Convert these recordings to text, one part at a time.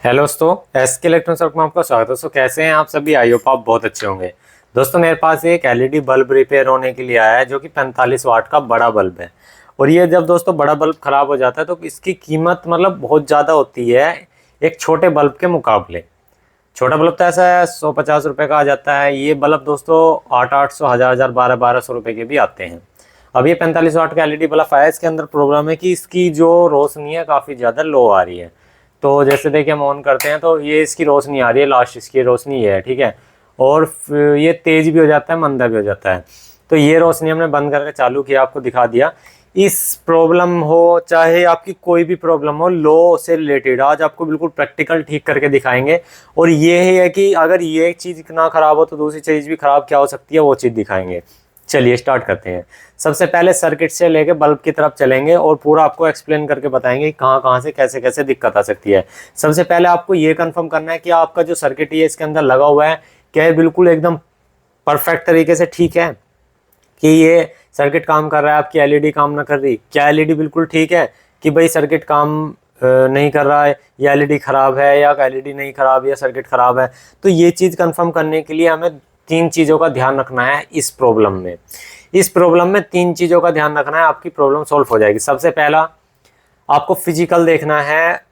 Hello दोस्तों, SK electronics work में आपका स्वागत है। दोस्तों कैसे हैं आप सभी? आई होप आप बहुत अच्छे होंगे। दोस्तों मेरे पास एक एलईडी बल्ब रिपेयर होने के लिए आया है जो कि 45 वाट का बड़ा बल्ब है। और ये जब दोस्तों बड़ा बल्ब खराब हो जाता है तो इसकी कीमत मतलब बहुत ज़्यादा होती है एक छोटे बल्ब के मुकाबले। छोटा बल्ब तो ऐसा है 150 रुपये का आ जाता है, ये बल्ब दोस्तों 800 1000 1200 रुपये के भी आते हैं। अब ये 45 वाट का एलईडी बल्ब आया, इसके अंदर प्रॉब्लम है कि इसकी जो रोशनी है काफ़ी ज़्यादा लो आ रही है। तो जैसे देखिए हम ऑन करते हैं तो ये इसकी रोशनी आ रही है, लास्ट इसकी रोशनी ये है, ठीक है। और ये तेज भी हो जाता है, मंदा भी हो जाता है। तो ये रोशनी हमने बंद करके चालू किया, आपको दिखा दिया। इस प्रॉब्लम हो चाहे आपकी कोई भी प्रॉब्लम हो लो से रिलेटेड, आज आपको बिल्कुल प्रैक्टिकल ठीक करके दिखाएंगे। और ये है कि अगर ये चीज़ ना खराब हो तो दूसरी चीज़ भी खराब क्या हो सकती है वो चीज़ दिखाएंगे। चलिए स्टार्ट करते हैं। सबसे पहले सर्किट से लेके बल्ब की तरफ चलेंगे और पूरा आपको एक्सप्लेन करके बताएंगे कहाँ कहाँ से कैसे कैसे दिक्कत आ सकती है। सबसे पहले आपको ये कंफर्म करना है कि आपका जो सर्किट है इसके अंदर लगा हुआ है क्या ये बिल्कुल एकदम परफेक्ट तरीके से ठीक है, कि ये सर्किट काम कर रहा है, आपकी एलईडी काम ना कर रही। क्या एलईडी बिल्कुल ठीक है कि भाई सर्किट काम नहीं कर रहा है, या एलईडी खराब है, या एलईडी नहीं खराब या सर्किट खराब है। तो ये चीज़ कंफर्म करने के लिए हमें तीन चीज़ों का ध्यान रखना है इस प्रॉब्लम में। इस प्रॉब्लम में तीन चीज़ों का ध्यान रखना है, आपकी प्रॉब्लम सॉल्व हो जाएगी। सबसे पहला, आपको फिजिकल देखना है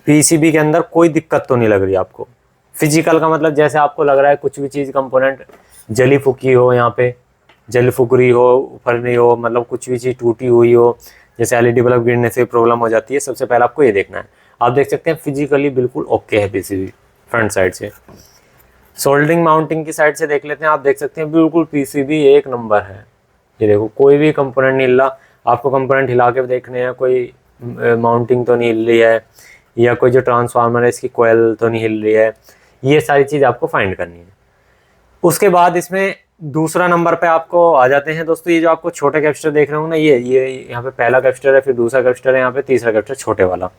पीसीबी के अंदर कोई दिक्कत तो नहीं लग रही आपको। फिजिकल का मतलब जैसे आपको लग रहा है कुछ भी चीज़ कंपोनेंट जली फूकी हो, यहाँ पे जल फूक रही हो, ऊपर नहीं हो, मतलब कुछ भी चीज़ टूटी हुई हो, जैसे एलईडी बल्ब गिरने से प्रॉब्लम हो जाती है। सबसे पहले आपको ये देखना है। आप देख सकते हैं फिजिकली बिल्कुल ओके है पीसीबी फ्रंट साइड से। सोल्डरिंग माउंटिंग की साइड से देख लेते हैं। आप देख सकते हैं बिल्कुल पीसीबी एक नंबर है। ये देखो कोई भी कंपोनेंट नहीं हिल रहा। आपको कंपोनेंट हिला के देखने हैं, कोई माउंटिंग तो नहीं हिल रही है, या कोई जो ट्रांसफार्मर है इसकी कोयल तो नहीं हिल रही है। ये सारी चीज़ आपको फाइंड करनी है। उसके बाद इसमें दूसरा नंबर पे आपको आ जाते हैं दोस्तों, ये जो आपको छोटे कैपेसिटर देख रहे हो ना, ये यहाँ पे पहला कैपेसिटर है, फिर दूसरा कैपेसिटर है, यहाँ पे तीसरा कैपेसिटर छोटे वाला।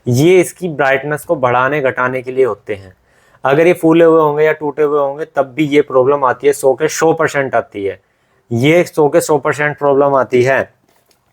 ये इसकी ब्राइटनेस को बढ़ाने घटाने के लिए होते हैं। अगर ये फूले हुए होंगे या टूटे हुए होंगे तब भी ये प्रॉब्लम आती है। 100% आती है, ये 100% प्रॉब्लम आती है,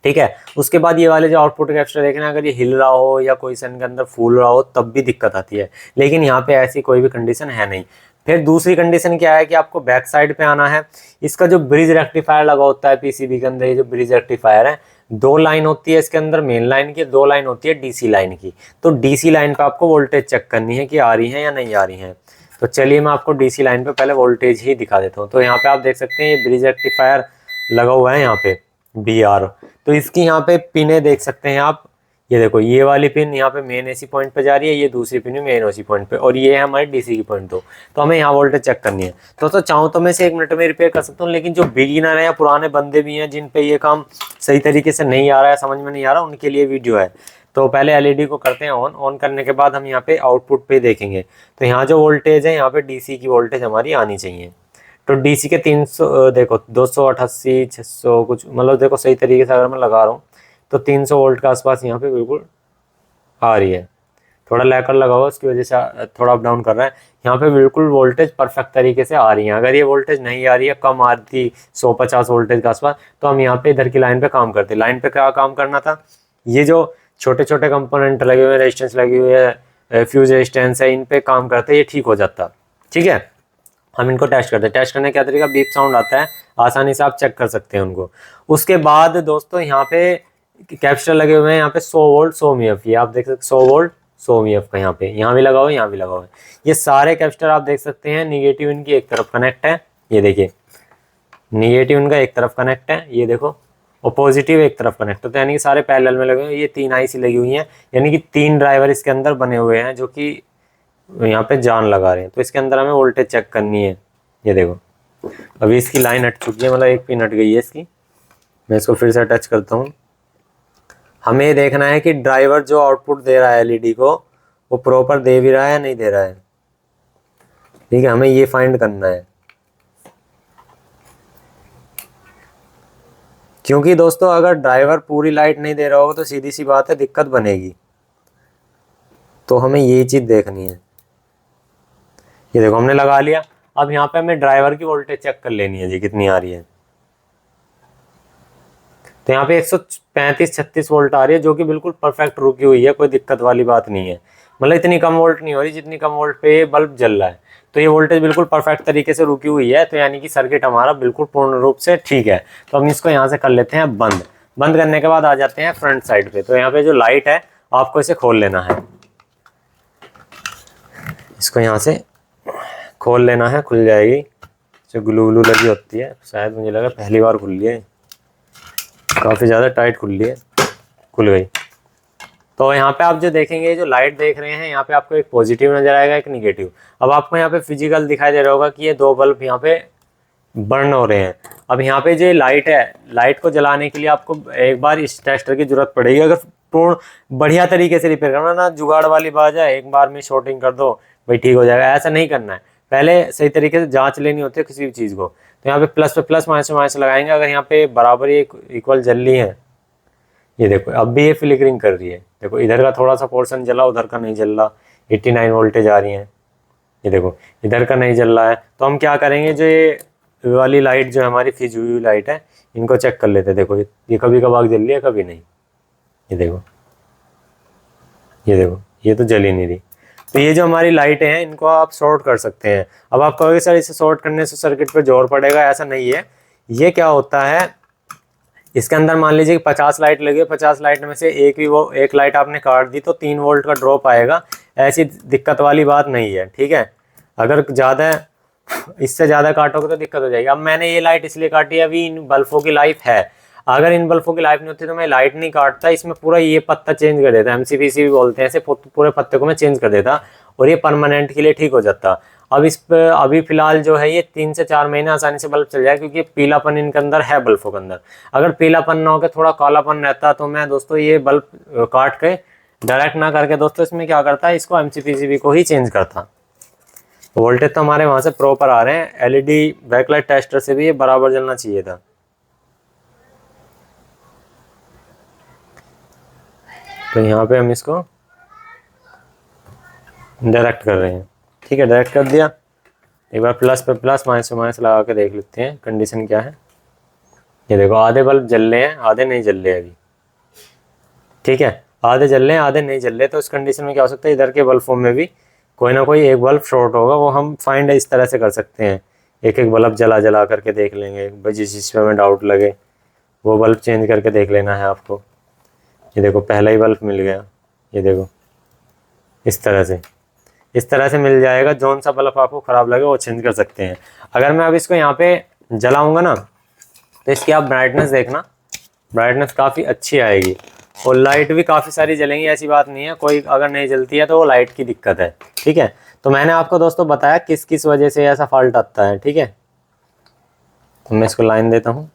ठीक है। उसके बाद ये वाले जो आउटपुट कैपेसिटर देख रहे हैं, अगर ये हिल रहा हो या कोई सन के अंदर फूल रहा हो तब भी दिक्कत आती है। लेकिन यहाँ पे ऐसी कोई भी कंडीशन है नहीं। फिर दूसरी कंडीशन क्या है कि आपको बैक साइड पे आना है। इसका जो ब्रिज रेक्टिफायर लगा होता है पीसीबी के अंदर, ये जो ब्रिज रेक्टिफायर है, दो लाइन होती है इसके अंदर मेन लाइन की, दो लाइन होती है डीसी लाइन की। तो डीसी लाइन पे आपको वोल्टेज चेक करनी है कि आ रही है या नहीं आ रही है। तो चलिए मैं आपको डीसी लाइन पे पहले वोल्टेज ही दिखा देता हूँ। तो यहाँ पे आप देख सकते हैं ये ब्रिज रेक्टिफायर लगा हुआ है यहाँ पे BR। तो इसकी यहाँ पे पिने देख सकते हैं आप। ये देखो ये वाली पिन यहाँ पे मेन एसी पॉइंट पे जा रही है, ये दूसरी पिन मेन ओसी पॉइंट पे, और ये है हमारी डीसी की पॉइंट। दो तो हमें यहाँ वोल्टेज चेक करनी है। तो चाहूँ तो मैं इसे 1 मिनट में रिपेयर कर सकता हूँ, लेकिन जो बिगिनर है या पुराने बंदे भी हैं जिन पे ये काम सही तरीके से नहीं आ रहा है, समझ में नहीं आ रहा, उनके लिए वीडियो है। तो पहले एलईडी को करते हैं ऑन। ऑन करने के बाद हम यहाँ पे आउटपुट पे देखेंगे। तो यहाँ जो वोल्टेज है यहाँ पे डीसी की वोल्टेज हमारी आनी चाहिए। तो डीसी के 300 देखो 288 600 कुछ, मतलब देखो सही तरीके से अगर मैं लगा रहा हूँ तो 300 वोल्ट के आसपास यहाँ पे बिल्कुल आ रही है। थोड़ा लैकर लगा हुआ उसकी वजह से थोड़ा अप डाउन कर रहा है। यहाँ पे बिल्कुल वोल्टेज परफेक्ट तरीके से आ रही है। अगर ये वोल्टेज नहीं आ रही है, कम आ रही थी 150 वोल्टेज के आसपास, तो हम यहाँ पे इधर की लाइन पे काम करते। लाइन पे क्या काम करना था, ये जो छोटे छोटे कंपोनेंट लगे हुए हैं, रेजिस्टेंस लगी हुई है, फ्यूज रेजिस्टेंस है, इन पे काम करते ये ठीक हो जाता, ठीक है। हम इनको टेस्ट करते हैं। टेस्ट करने का क्या तरीका, बीप साउंड आता है, आसानी से आप चेक कर सकते हैं उनको। उसके बाद दोस्तों यहाँ पे कैपेसिटर लगे हुए हैं, यहाँ पे 100 वोल्ट 100 मिएफ, ये आप देख सकते 100 वोल्ट 100 मिएफ का यहाँ पे, यहाँ भी लगा हुआ है, यहाँ भी लगा हुआ है। ये सारे कैपेसिटर आप देख सकते हैं निगेटिव इनकी एक तरफ कनेक्ट है, ये देखिए निगेटिव इनका एक तरफ कनेक्ट है, ये देखो, और पॉजिटिव एक तरफ कनेक्ट है। तो यानी कि सारे पैरेलल में लगे हुए हैं। ये 3 आईसी लगी हुई हैं, यानी कि 3 ड्राइवर इसके अंदर बने हुए हैं जो कि यहाँ पे जान लगा रहे हैं। तो इसके अंदर हमें वोल्टेज चेक करनी है। ये देखो अभी इसकी लाइन हट चुकी है, मतलब एक पिन हट गई है इसकी। मैं इसको फिर से टच करता हूँ। हमें ये देखना है कि ड्राइवर जो आउटपुट दे रहा है एलईडी को वो प्रॉपर दे भी रहा है या नहीं दे रहा है, ठीक है। हमें ये फाइंड करना है, क्योंकि दोस्तों अगर ड्राइवर पूरी लाइट नहीं दे रहा होगा तो सीधी सी बात है दिक्कत बनेगी। तो हमें ये चीज़ देखनी है। ये देखो हमने लगा लिया। अब यहाँ पे हमें ड्राइवर की वोल्टेज चेक कर लेनी है जी कितनी आ रही है। तो यहाँ पे 135 36 वोल्ट आ रही है, जो कि बिल्कुल परफेक्ट रुकी हुई है, कोई दिक्कत वाली बात नहीं है। मतलब इतनी कम वोल्ट नहीं हो रही जितनी कम वोल्ट पे ये बल्ब जल रहा है। तो ये वोल्टेज बिल्कुल परफेक्ट तरीके से रुकी हुई है, तो यानी कि सर्किट हमारा बिल्कुल पूर्ण रूप से ठीक है। तो हम इसको यहाँ से कर लेते हैं बंद। बंद करने के बाद आ जाते हैं फ्रंट साइड पे। तो यहाँ पे जो लाइट है आपको इसे खोल लेना है, इसको यहाँ से खोल लेना है, खुल जाएगी। जो ग्लू व्लू लगी होती है, शायद मुझे लगा पहली बार खुल ली है, काफ़ी ज़्यादा टाइट खुल ली है, खुल गई। तो यहाँ पे आप जो देखेंगे, जो लाइट देख रहे हैं यहाँ पे आपको एक पॉजिटिव नजर आएगा, एक निगेटिव। अब आपको यहाँ पे फिजिकल दिखाई दे रहा होगा कि ये दो बल्ब यहाँ पे बर्न हो रहे हैं। अब यहाँ पे जो लाइट है, लाइट को जलाने के लिए आपको एक बार इस टेस्टर की जरूरत पड़ेगी। अगर पूर्ण बढ़िया तरीके से रिपेयर करना, ना जुगाड़ वाली बात है एक बार में शॉर्टिंग कर दो भाई ठीक हो जाएगा, ऐसा नहीं करना है। पहले सही तरीके से जांच लेनी होती है किसी भी चीज़ को। तो यहाँ पे प्लस पे प्लस, माइनस पे माइनस लगाएंगे। अगर यहाँ पे बराबर ये इक्वल जल रही है, ये देखो अब भी ये फ्लिकरिंग कर रही है। देखो इधर का थोड़ा सा पोर्शन जला, उधर का नहीं जल रहा, 89 वोल्टेज आ रही है। ये देखो इधर का नहीं जल रहा है। तो हम क्या करेंगे, जो ये वाली लाइट जो हमारी फ्यूज हुई लाइट है, इनको चेक कर लेते हैं। देखो ये कभी कभार जल रही है, कभी नहीं। ये देखो, ये देखो, ये तो जल ही नहीं रही। तो ये जो हमारी लाइटें हैं इनको आप शॉर्ट कर सकते हैं। अब आप कहोगे सर इसे शॉर्ट करने से सर्किट पे जोर पड़ेगा, ऐसा नहीं है। ये क्या होता है, इसके अंदर मान लीजिए कि 50 लाइट लगी है, 50 लाइट में से एक लाइट आपने काट दी तो 3 वोल्ट का ड्रॉप आएगा। ऐसी दिक्कत वाली बात नहीं है, ठीक है। अगर ज़्यादा इससे ज़्यादा काटोगे तो दिक्कत हो जाएगी। अब मैंने ये लाइट इसलिए काटी, अभी इन बल्बों की लाइफ है। अगर इन बल्बों की लाइफ नहीं होती तो मैं लाइट नहीं काटता, इसमें पूरा ये पत्ता चेंज कर देता, MCPC भी बोलते हैं ऐसे, पूरे पत्ते को मैं चेंज कर देता और ये परमानेंट के लिए ठीक हो जाता। अब इस पर अभी फिलहाल जो है ये 3 से 4 महीने आसानी से बल्ब चल जाए, क्योंकि पीलापन इनके अंदर है बल्बों के अंदर। अगर पीलापन ना होकर थोड़ा कालापन रहता तो मैं दोस्तों ये बल्ब काट के डायरेक्ट ना करके दोस्तों इसमें क्या करता है, इसको MCPCB को ही चेंज करता। वोल्टेज तो हमारे वहाँ से प्रॉपर आ रहे हैं। LED बैकलाइट टेस्टर से भी ये बराबर जलना चाहिए था। तो यहाँ पे हम इसको डायरेक्ट कर रहे हैं, ठीक है। डायरेक्ट कर दिया। एक बार प्लस पे प्लस, माइनस पे माइनस लगा के देख लेते हैं कंडीशन क्या है। ये देखो आधे बल्ब जल रहे हैं, आधे नहीं जल रहे अभी, ठीक है। आधे जल रहे हैं, आधे नहीं जल रहे। तो इस कंडीशन में क्या हो सकता है, इधर के बल्बों में भी कोई ना कोई एक बल्ब शॉर्ट होगा। वो हम फाइंड इस तरह से कर सकते हैं, एक एक बल्ब जला जला करके देख लेंगे। जिस पे हमें डाउट लगे वो बल्ब चेंज करके देख लेना है आपको। ये देखो पहला ही बल्ब मिल गया, ये देखो इस तरह से मिल जाएगा। जौन सा बल्ब आपको ख़राब लगे वो चेंज कर सकते हैं। अगर मैं अब इसको यहाँ पे जलाऊंगा ना, तो इसकी आप ब्राइटनेस देखना, ब्राइटनेस काफ़ी अच्छी आएगी और लाइट भी काफ़ी सारी जलेंगी। ऐसी बात नहीं है, कोई अगर नहीं जलती है तो वो लाइट की दिक्कत है, ठीक है। तो मैंने आपको दोस्तों बताया किस किस वजह से ऐसा फॉल्ट आता है, ठीक है। तो मैं इसको लाइन देता हूँ।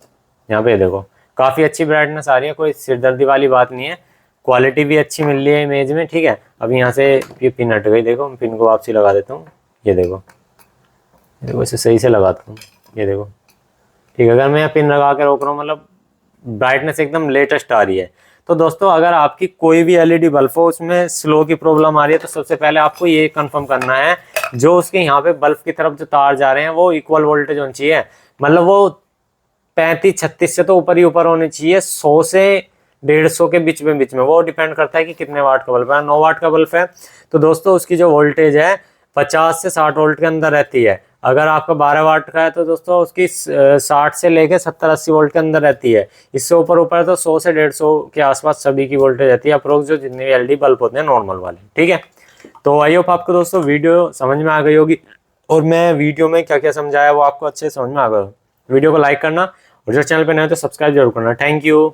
यहाँ पे देखो काफ़ी अच्छी ब्राइटनेस आ रही है, कोई सिरदर्दी वाली बात नहीं है। क्वालिटी भी अच्छी मिल रही है इमेज में, ठीक है। अब यहाँ से ये पिन हट गई, देखो पिन को वापसी लगा देता हूँ। ये देखो इसे सही से लगाता हूँ, ये देखो, ठीक है। अगर मैं पिन लगा के रोक रहा हूँ, मतलब ब्राइटनेस एकदम लेटेस्ट आ रही है। तो दोस्तों अगर आपकी कोई भी LED बल्ब हो उसमें स्लो की प्रॉब्लम आ रही है, तो सबसे पहले आपको ये कंफर्म करना है जो उसके यहाँ पे बल्ब की तरफ जो तार जा रहे हैं वो इक्वल वोल्टेज होनी चाहिए। मतलब वो 35-36 से तो ऊपर ही ऊपर होनी चाहिए। 100 से 150 के बीच में वो डिपेंड करता है कि कितने वाट का बल्ब है। 9 वाट का बल्ब है तो दोस्तों उसकी जो वोल्टेज है 50 से 60 वोल्ट के अंदर रहती है। अगर आपका 12 वाट का है तो दोस्तों उसकी 60 से लेके 70-80 वोल्ट के अंदर रहती है। इससे ऊपर तो 100 से 150 के आसपास सभी की वोल्टेज रहती है, अप्रोक्स जो जितने भी LED बल्ब होते हैं नॉर्मल वाले, ठीक है। तो आई होप आपको दोस्तों वीडियो समझ में आ गई होगी और मैं वीडियो में क्या क्या समझाया वो आपको अच्छे से समझ में आ गया। वीडियो को लाइक करना और जो चैनल पे नए हो तो सब्सक्राइब जरूर करना। Thank you.